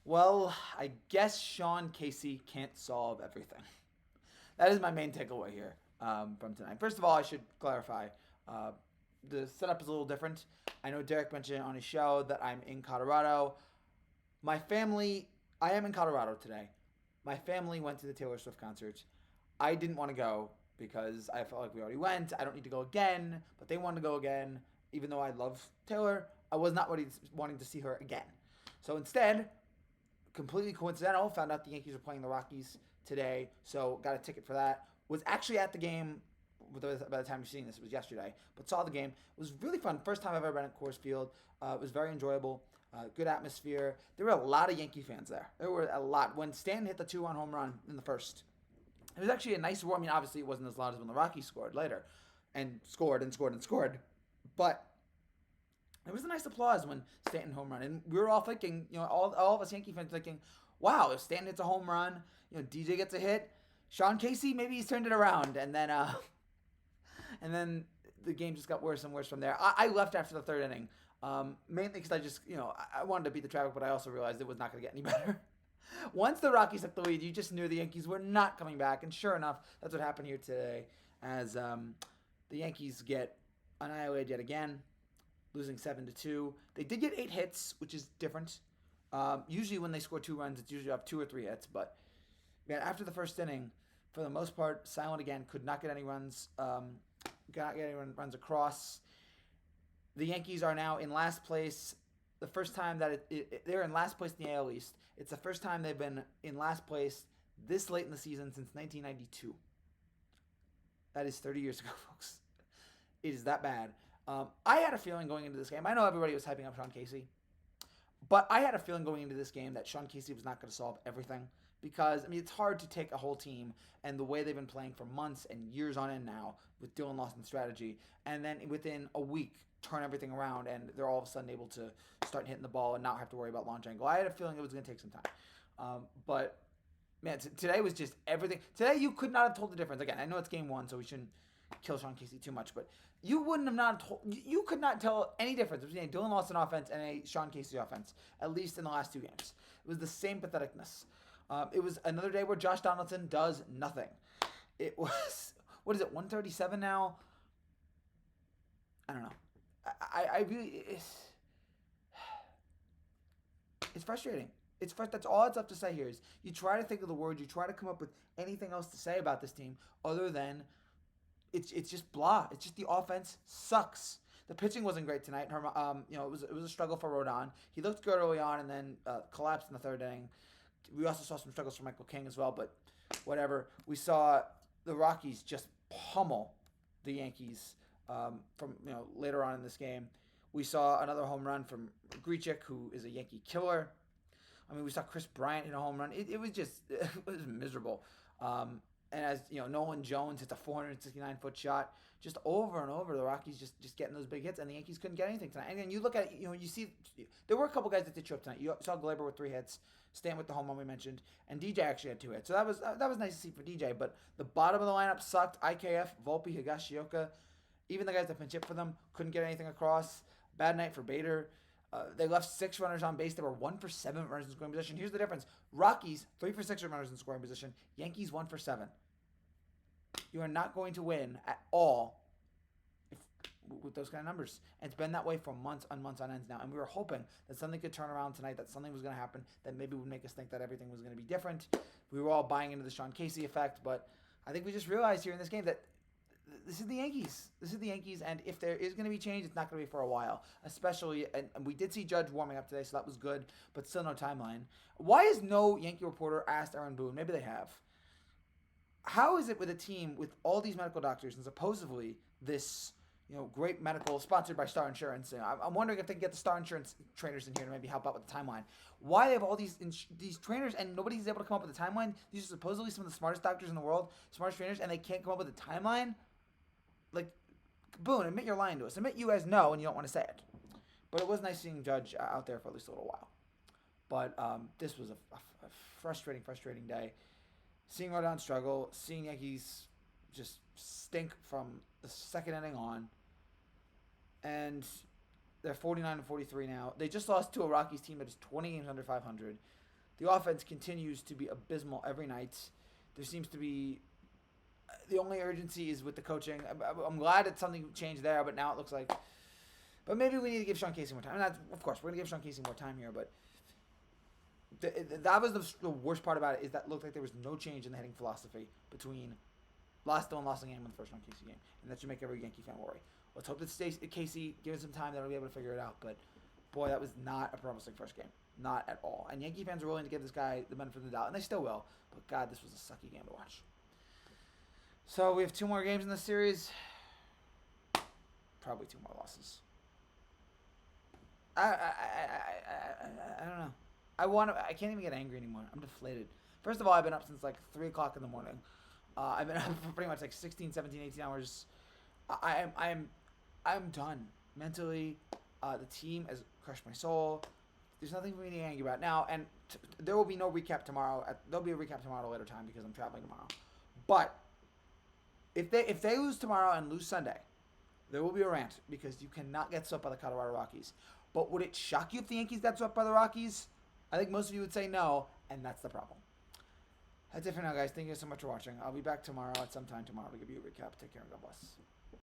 Well, I guess Sean Casey can't solve everything. That is my main takeaway here from tonight. First of all, I should clarify uh, the setup is a little different. I know Derek mentioned on his show that I'm in Colorado. My family, I am in Colorado today. My family went to the Taylor Swift concert. I didn't want to go because I felt like we already went. I don't need to go again, but they wanted to go again. Even though I love Taylor, I was not wanting to see her again. So instead, completely coincidental, found out the Yankees were playing the Rockies today, so got a ticket for that. Was actually at the game by the time you're seeing this. It was yesterday, but saw the game. It was really fun. First time I've ever been at Coors Field. It was very enjoyable. Good atmosphere. There were a lot of Yankee fans there. There were a lot. When Stanton hit the 2-1 home run in the first, it was actually a nice roar. I mean, obviously it wasn't as loud as when the Rockies scored later, and scored and scored and scored, but it was a nice applause when Stanton home run, and we were all thinking, all of us Yankee fans thinking, wow, if Stanton hits a home run, DJ gets a hit, Sean Casey maybe he's turned it around, and then the game just got worse and worse from there. I left after the third inning, mainly because I just I wanted to beat the traffic, but I also realized it was not going to get any better. Once the Rockies took the lead, you just knew the Yankees were not coming back, and sure enough, that's what happened here today, as the Yankees get annihilated yet again, losing 7-2. They did get 8 hits, which is different. Usually, when they score 2 runs, it's usually up 2 or 3 hits. But man, after the first inning, for the most part, silent again. Could not get any runs. Got get any runs across. The Yankees are now in last place. The first time that they're in last place in the AL East. It's the first time they've been in last place this late in the season since 1992. That is 30 years ago, folks. It is that bad. I had a feeling going into this game. I know everybody was hyping up Sean Casey, but I had a feeling going into this game that Sean Casey was not going to solve everything because, I mean, it's hard to take a whole team and the way they've been playing for months and years on end now with Dylan Lawson's strategy, and then within a week turn everything around and they're all of a sudden able to start hitting the ball and not have to worry about launch angle. I had a feeling it was going to take some time. But man, today was just everything. Today you could not have told the difference. Again, I know it's game one, so we shouldn't kill Sean Casey too much, but you wouldn't have not told, you could not tell any difference between a Dylan Lawson offense and a Sean Casey offense, at least in the last 2 games. It was the same patheticness. It was another day where Josh Donaldson does nothing. It was, what is it, 137 now? I don't know. I really, it's frustrating. That's all it's up to say here is you try to think of the words, you try to come up with anything else to say about this team other than it's just blah. It's just the offense sucks. The pitching wasn't great tonight. It was a struggle for Rodon. He looked good early on and then collapsed in the third inning. We also saw some struggles from Michael King as well, but whatever. We saw the Rockies just pummel the Yankees from later on in this game. We saw another home run from Grichuk, who is a Yankee killer. I mean, we saw Chris Bryant hit a home run. It was just it was miserable. And as Nolan Jones hits a 469-foot shot, just over and over. The Rockies just getting those big hits, and the Yankees couldn't get anything tonight. And then you look at you see there were a couple guys that did show up tonight. You saw Glaber with 3 hits, Stan with the home run we mentioned, and DJ actually had 2 hits. So that was nice to see for DJ. But the bottom of the lineup sucked. IKF, Volpe, Higashioka, even the guys that pinch hit for them couldn't get anything across. Bad night for Bader. They left 6 runners on base. They were 1 for 7 runners in scoring position. Here's the difference: Rockies 3 for 6 runners in scoring position. Yankees 1 for 7. You are not going to win at all with those kind of numbers. And it's been that way for months on months on ends now. And we were hoping that something could turn around tonight, that something was going to happen, that maybe would make us think that everything was going to be different. We were all buying into the Sean Casey effect, but I think we just realized here in this game that this is the Yankees. This is the Yankees, and if there is going to be change, it's not going to be for a while. Especially, and we did see Judge warming up today, so that was good, but still no timeline. Why has no Yankee reporter asked Aaron Boone? Maybe they have. How is it with a team with all these medical doctors and supposedly this great medical sponsored by Star Insurance? I'm wondering if they can get the Star Insurance trainers in here to maybe help out with the timeline. Why they have all these trainers and nobody's able to come up with a timeline? These are supposedly some of the smartest doctors in the world, smartest trainers, and they can't come up with a timeline? Like, Boone, admit you're lying to us. Admit you guys know and you don't want to say it. But it was nice seeing Judge out there for at least a little while. But this was a frustrating day. Seeing Rodon struggle, seeing Yankees just stink from the second inning on, and they're 49-43 now. They just lost to a Rockies team that is 20 games under 500. The offense continues to be abysmal every night. There seems to be the only urgency is with the coaching. I'm glad that something changed there, but now it looks like. But maybe we need to give Sean Casey more time. Of course, we're gonna give Sean Casey more time here, but that was the worst part about it is that it looked like there was no change in the hitting philosophy between last game and the first round Casey game, and that should make every Yankee fan worry. Let's hope that stays Casey given some time that'll be able to figure it out. But boy, that was not a promising first game, not at all. And Yankee fans are willing to give this guy the benefit of the doubt, and they still will. But God, this was a sucky game to watch. So we have 2 more games in this series. Probably 2 more losses. I don't know. I can't even get angry anymore. I'm deflated. First of all, I've been up since like 3 o'clock in the morning. I've been up for pretty much like 16, 17, 18 hours. I'm done. Mentally, the team has crushed my soul. There's nothing for me to get angry about. Now, and there will be no recap tomorrow. There'll be a recap tomorrow at a later time because I'm traveling tomorrow. But if they lose tomorrow and lose Sunday, there will be a rant because you cannot get swept by the Colorado Rockies. But would it shock you if the Yankees got swept by the Rockies? I think most of you would say no, and that's the problem. That's it for now, guys. Thank you so much for watching. I'll be back tomorrow at some time tomorrow to give you a recap. Take care and God bless.